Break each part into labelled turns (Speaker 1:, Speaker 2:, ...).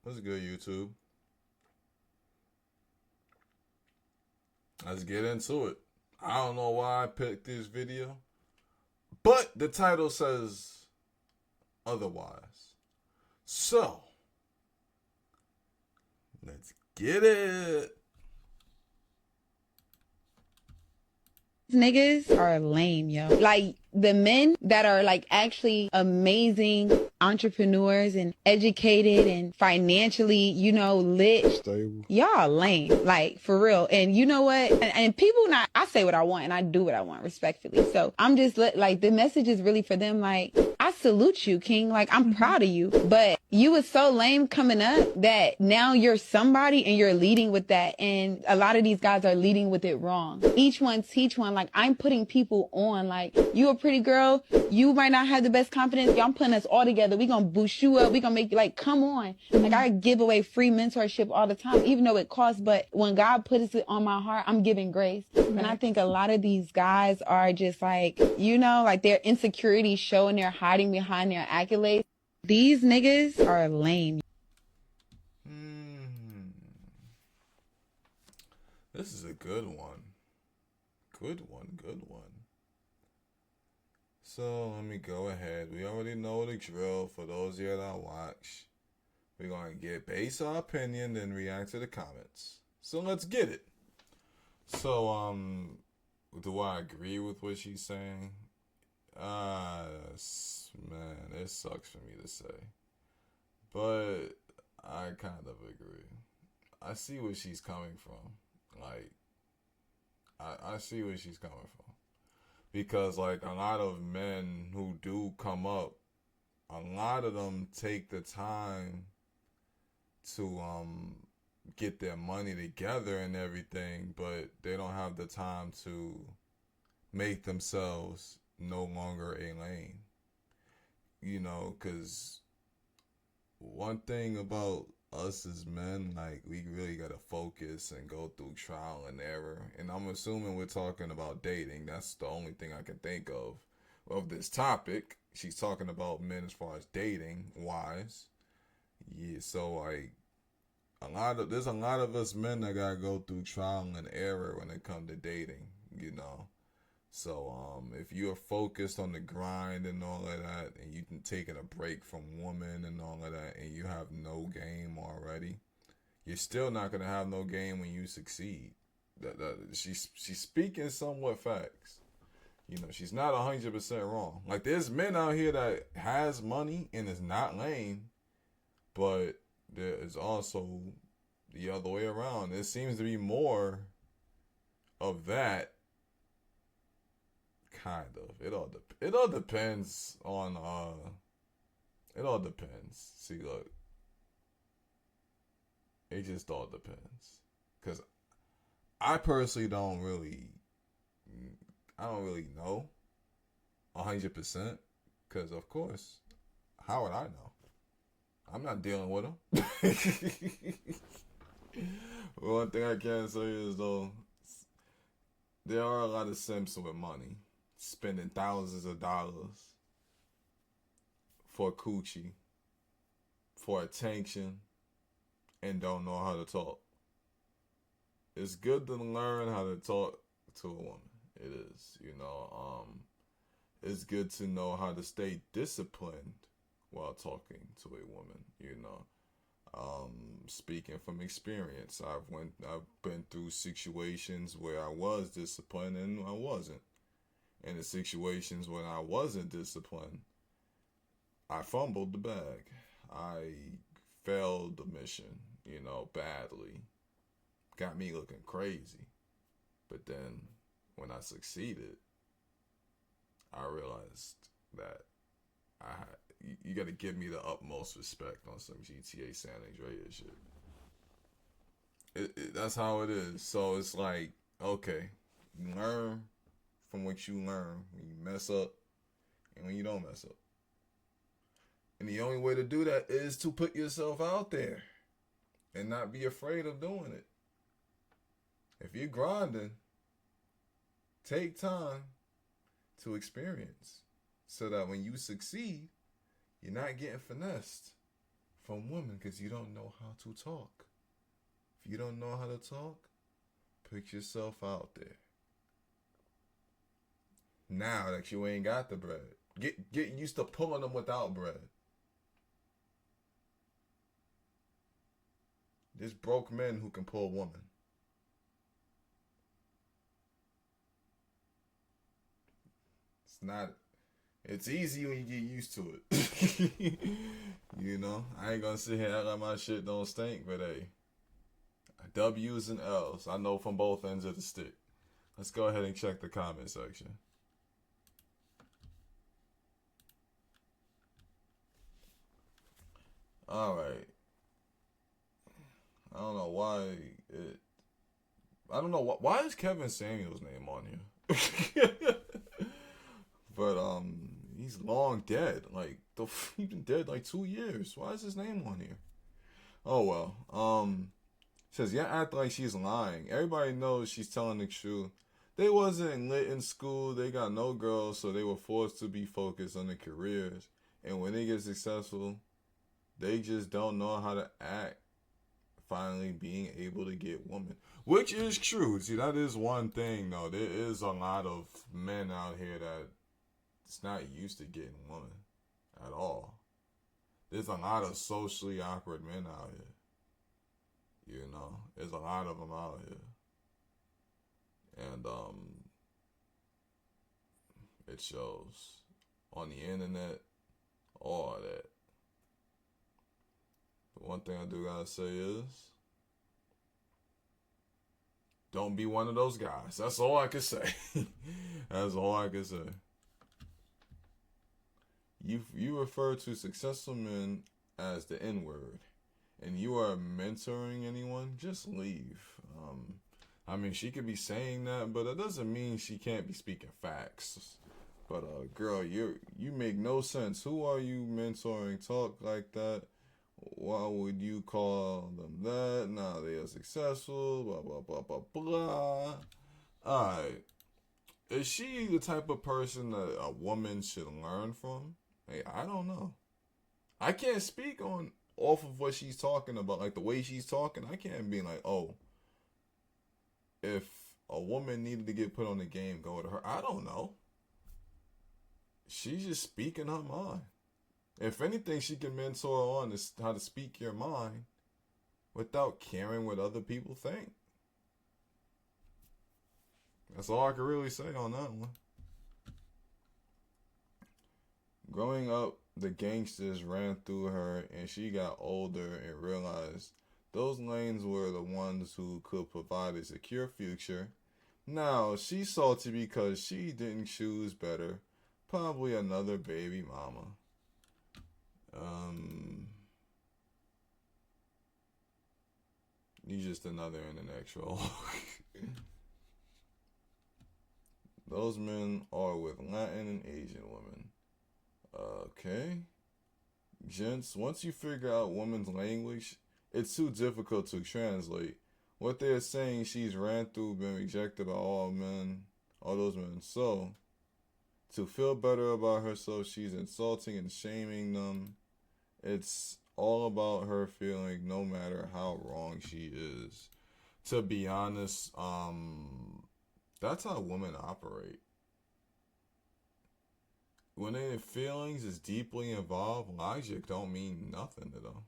Speaker 1: What's good, YouTube? Let's get into it. I don't know why I picked this video, but the title says otherwise. So, let's get it.
Speaker 2: Niggas are lame, yo. Like the men that are like actually amazing entrepreneurs and educated and financially, lit.
Speaker 3: Stable.
Speaker 2: Y'all lame, like for real. And you know what? And people not, I say what I want and I do what I want respectfully. So I'm just like the message is really for them. Like I salute you, King. Like I'm proud of you, but you was so lame coming up that now you're somebody and you're leading with that. And a lot of these guys are leading with it wrong. Each one teach one. Like I'm putting people on. Like you a pretty girl. You might not have the best confidence. Y'all putting us all together. We gonna boost you up. We gonna make you like, come on. Like I give away free mentorship all the time, even though it costs. But when God puts it on my heart, I'm giving grace. And I think a lot of these guys are just like, like their insecurities showing they're hiding behind their accolades. These niggas are lame.
Speaker 1: This is a good one. Good one. So let me go ahead. We already know the drill. For those of you that watch, we're gonna get base our opinion, then react to the comments. So let's get it. So do I agree with what she's saying? Man, it sucks for me to say, but I kind of agree. I see where she's coming from. Like, I see where she's coming from. Because, like, a lot of men who do come up, a lot of them take the time to get their money together and everything, but they don't have the time to make themselves no longer a lane. Because one thing about us as men, like, we really gotta focus and go through trial and error. And I'm assuming we're talking about dating. That's the only thing I can think of this topic. She's talking about men as far as dating wise. Yeah, so like there's a lot of us men that gotta go through trial and error when it comes to dating. So if you're focused on the grind and all of that, and you've taking a break from women and all of that, and you have no game already, you're still not gonna have no game when you succeed. She's speaking somewhat facts. She's not 100% wrong. Like there's men out here that has money and is not lame, but there is also the other way around. There seems to be more of that. Kind of. It all depends on it all depends. See, look. It just all depends. Cuz I personally I don't really know 100% cuz of course, how would I know? I'm not dealing with them. One thing I can say is though, there are a lot of simps with money spending thousands of dollars for coochie, for attention, and don't know how to talk. It's good to learn how to talk to a woman. It is. It's good to know how to stay disciplined while talking to a woman. Speaking from experience, I've been through situations where I was disciplined and I wasn't. In the situations when I wasn't disciplined, I fumbled the bag. I failed the mission, badly. Got me looking crazy. But then when I succeeded, I realized that you got to give me the utmost respect on some GTA San Andreas shit. That's how it is. So it's like, okay, you learn from what you learn when you mess up and when you don't mess up. And the only way to do that is to put yourself out there and not be afraid of doing it. If you're grinding, take time to experience so that when you succeed, you're not getting finessed from women because you don't know how to talk. If you don't know how to talk, put yourself out there. Now that you ain't got the bread, get used to pulling them without bread. There's broke men who can pull women. It's not. It's easy when you get used to it. You know, I ain't gonna sit here and act like my shit don't stink, but hey, W's and L's. I know from both ends of the stick. Let's go ahead and check the comment section. All right. I don't know why it. I don't know why is Kevin Samuels' name on here. But he's long dead. Like he's been dead like 2 years. Why is his name on here? Oh well. Says yeah, act like she's lying. Everybody knows she's telling the truth. They wasn't lit in school. They got no girls, so they were forced to be focused on their careers. And when they get successful, they just don't know how to act. Finally being able to get women, which is true. See, that is one thing though. There is a lot of men out here that it's not used to getting women at all. There's a lot of socially awkward men out here. You know, there's a lot of them out here, and it shows on the internet, all that. But one thing I do gotta say is, don't be one of those guys. That's all I can say. That's all I can say. You refer to successful men as the N word, and you are mentoring anyone, just leave. I mean, she could be saying that, but that doesn't mean she can't be speaking facts. But girl, you make no sense. Who are you mentoring? Talk like that. Why would you call them that? Now they are successful. Blah blah blah blah blah. Alright. Is she the type of person that a woman should learn from? Hey, I don't know. I can't speak on off of what she's talking about, like the way she's talking. I can't be like, oh, if a woman needed to get put on the game, go to her. I don't know. She's just speaking her mind. If anything, she can mentor on is how to speak your mind without caring what other people think. That's all I can really say on that one. Growing up, the gangsters ran through her and she got older and realized those lanes were the ones who could provide a secure future. Now, she's salty because she didn't choose better. Probably another baby mama. He's just another internet troll. Those men are with Latin and Asian women. Okay. Gents, once you figure out women's language, it's too difficult to translate. What they're saying, she's ran through, been rejected by all men, all those men. So, to feel better about herself, she's insulting and shaming them. It's all about her feeling no matter how wrong she is. To be honest, that's how women operate. When their feelings is deeply involved, logic don't mean nothing to them.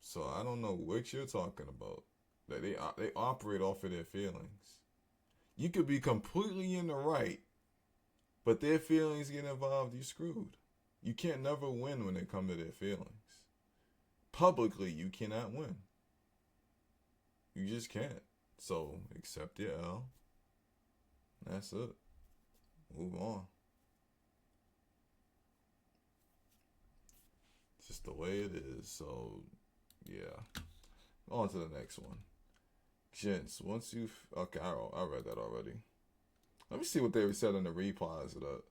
Speaker 1: So I don't know what you're talking about. That they operate off of their feelings. You could be completely in the right, but their feelings get involved, you screwed. You can't never win when it comes to their feelings. Publicly, you cannot win. You just can't. So, accept your L. That's it. Move on. It's just the way it is. So, yeah. On to the next one. Gents, once you've... Okay, I read that already. Let me see what they said in the replies of that.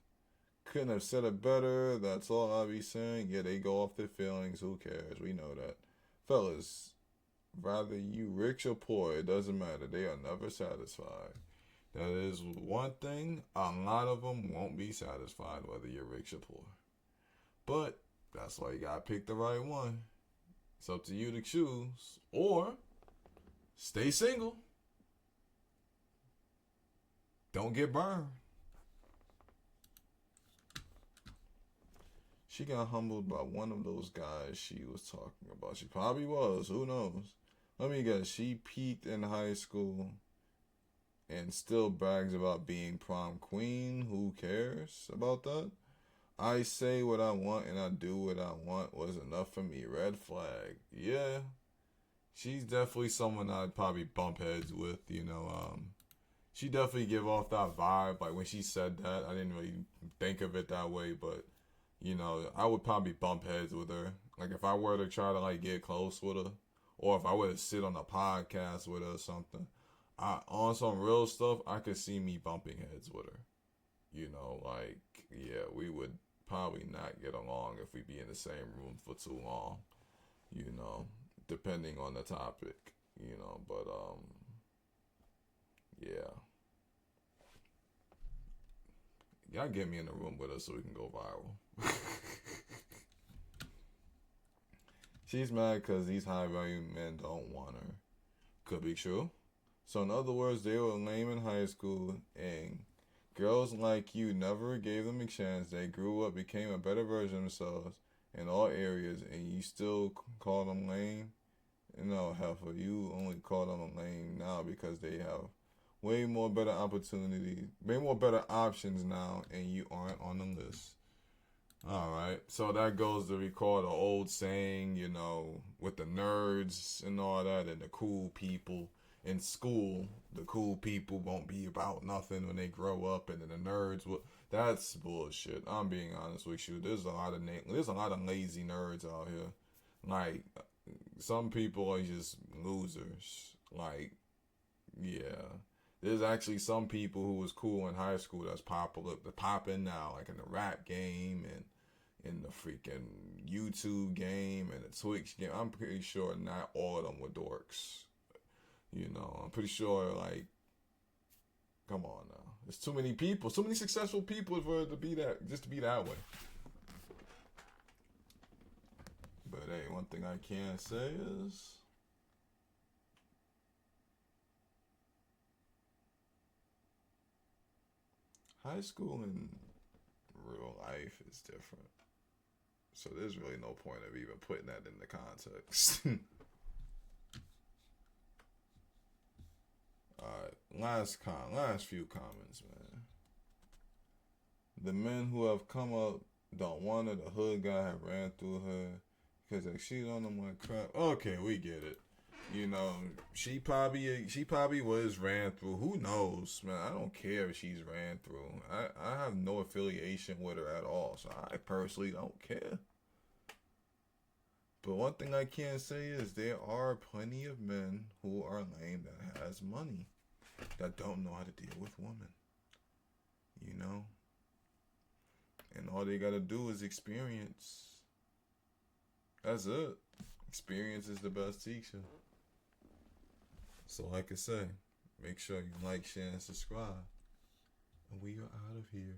Speaker 1: Couldn't have said it better. That's all I be saying. Yeah, they go off their feelings. Who cares? We know that. Fellas, rather you rich or poor, it doesn't matter. They are never satisfied. That is one thing. A lot of them won't be satisfied whether you're rich or poor. But That's why you gotta pick the right one. It's up to you to choose. Or stay single. Don't get burned. She got humbled by one of those guys she was talking about. She probably was. Who knows? Let me guess. She peaked in high school and still brags about being prom queen. Who cares about that? I say what I want and I do what I want was enough for me. Red flag. Yeah. She's definitely someone I'd probably bump heads with, you know. She definitely give off that vibe. Like when she said that, I didn't really think of it that way, but you know, I would probably bump heads with her. Like if I were to try to like get close with her, or if I were to sit on a podcast with her or something, on some real stuff, I could see me bumping heads with her. You know, like yeah, we would probably not get along if we be in the same room for too long. You know, depending on the topic. You know, but yeah. Y'all get me in the room with us so we can go viral. She's mad because these high value men don't want her. Could be true. So, in other words, they were lame in high school, and girls like you never gave them a chance. They grew up, became a better version of themselves in all areas, and you still call them lame? No, heifer, you only call them lame now because they have way more better opportunities, way more better options now, and you aren't on the list. All right, so that goes to recall the old saying, you know, with the nerds and all that, and the cool people in school. The cool people won't be about nothing when they grow up, and then the nerds will. That's bullshit. I'm being honest with you. There's a lot of lazy nerds out here. Like some people are just losers. Like yeah. There's actually some people who was cool in high school that's popular, popping now, like in the rap game and in the freaking YouTube game and the Twitch game. I'm pretty sure not all of them were dorks. You know, I'm pretty sure, like, come on now. There's too many people, so many successful people for it to be that, just to be that way. But hey, one thing I can say is high school and real life is different. So there's really no point of even putting that in the context. Alright, last few comments, man. The men who have come up don't want her. The hood guy have ran through her because they cheat on them like crap. Okay, we get it. You know, she probably was ran through. Who knows, man? I don't care if she's ran through. I have no affiliation with her at all, so I personally don't care. But one thing I can say is there are plenty of men who are lame that has money that don't know how to deal with women. You know? And all they gotta do is experience. That's it. Experience is the best teacher. So like I say, make sure you like, share, and subscribe. And we are out of here.